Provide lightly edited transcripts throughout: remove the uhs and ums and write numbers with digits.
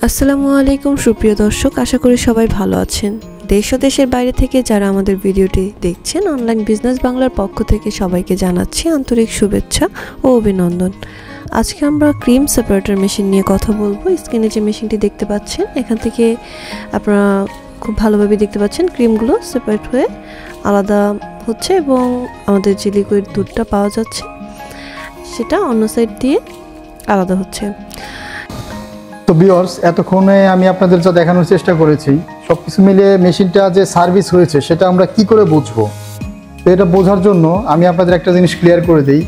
আসসালামু আলাইকুম সুপ্রিয় দর্শক, আশা করি সবাই ভালো আছেন। দেশ ও দেশের বাইরে থেকে যারা আমাদের ভিডিওটি দেখছেন, অনলাইন বিজনেস বাংলার পক্ষ থেকে সবাইকে জানাচ্ছি আন্তরিক শুভেচ্ছা ও অভিনন্দন। আজকে আমরা ক্রিম সেপারেটর মেশিন নিয়ে কথা বলবো। স্ক্রিনে যে মেশিনটি দেখতে পাচ্ছেন, এখান থেকে আপনারা খুব ভালোভাবে দেখতে পাচ্ছেন ক্রিমগুলো সেপারেট হয়ে আলাদা হচ্ছে এবং আমাদের যে লিকুইড দুধটা পাওয়া যাচ্ছে সেটা অন্য সাইড দিয়ে আলাদা হচ্ছে। তো ভিউয়ার্স, এতক্ষণে আমি আপনাদের যা দেখানোর চেষ্টা করেছি, সবকিছু মিলিয়ে মেশিনটা যে সার্ভিস হয়েছে সেটা আমরা কি করে বুঝবো। তো এটা বোঝার জন্য আমি আপনাদের একটা জিনিস ক্লিয়ার করে দিই।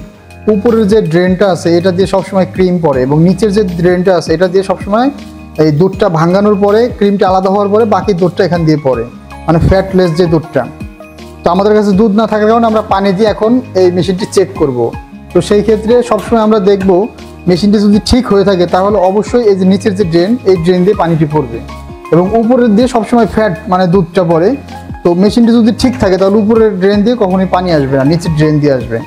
উপরের যে ড্রেনটা আছে এটা দিয়ে সবসময় ক্রিম পড়ে এবং নিচের যে ড্রেনটা আছে এটা দিয়ে সবসময় এই দুধটা ভাঙানোর পরে, ক্রিমটা আলাদা হওয়ার পরে বাকি দুধটা এখান দিয়ে পড়ে, মানে ফ্যাটলেস যে দুধটা। তো আমাদের কাছে দুধ না থাকার কারণে আমরা পানি দিয়ে এখন এই মেশিনটি চেক করব। তো সেই ক্ষেত্রে সবসময় আমরা দেখব মেশিনটি যদি ঠিক হয়ে থাকে তাহলে অবশ্যই এই যে নিচের যে ড্রেন, এই ড্রেন দিয়ে পানিটি পড়বে এবং উপরের দিয়ে সবসময় ফ্যাট মানে দুধটা পড়ে। তো মেশিনটি যদি ঠিক থাকে তাহলে উপরের ড্রেন দিয়ে কখনোই পানি আসবে না, নিচের ড্রেন দিয়ে আসবে।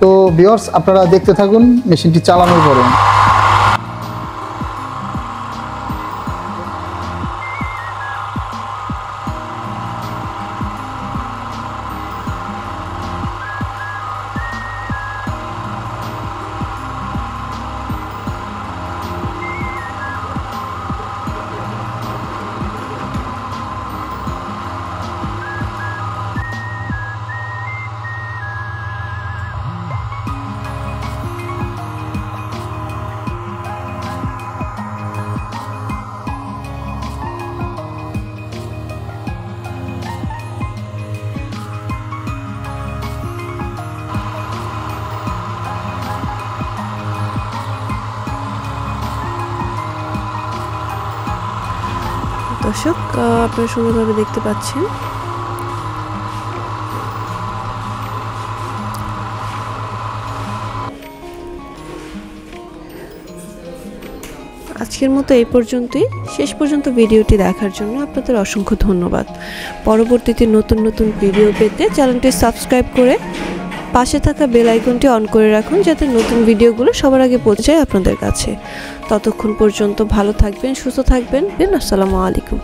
তো ভিউয়ার্স, আপনারা দেখতে থাকুন মেশিনটি চালানোর পরে। দর্শক, আপনারা সুন্দরভাবে দেখতে পাচ্ছেন আজকের মতো এই পর্যন্তই। শেষ পর্যন্ত ভিডিওটি দেখার জন্য আপনাদের অসংখ্য ধন্যবাদ। পরবর্তীতে নতুন নতুন ভিডিও পেতে চ্যানেলটি সাবস্ক্রাইব করে পাশে থাকা বেল আইকনটি অন করে রাখুন, যাতে নতুন ভিডিওগুলো সবার আগে পৌঁছে যায় আপনাদের কাছে। ততক্ষণ পর্যন্ত ভালো থাকবেন, সুস্থ থাকবেন। আসসালামু আলাইকুম।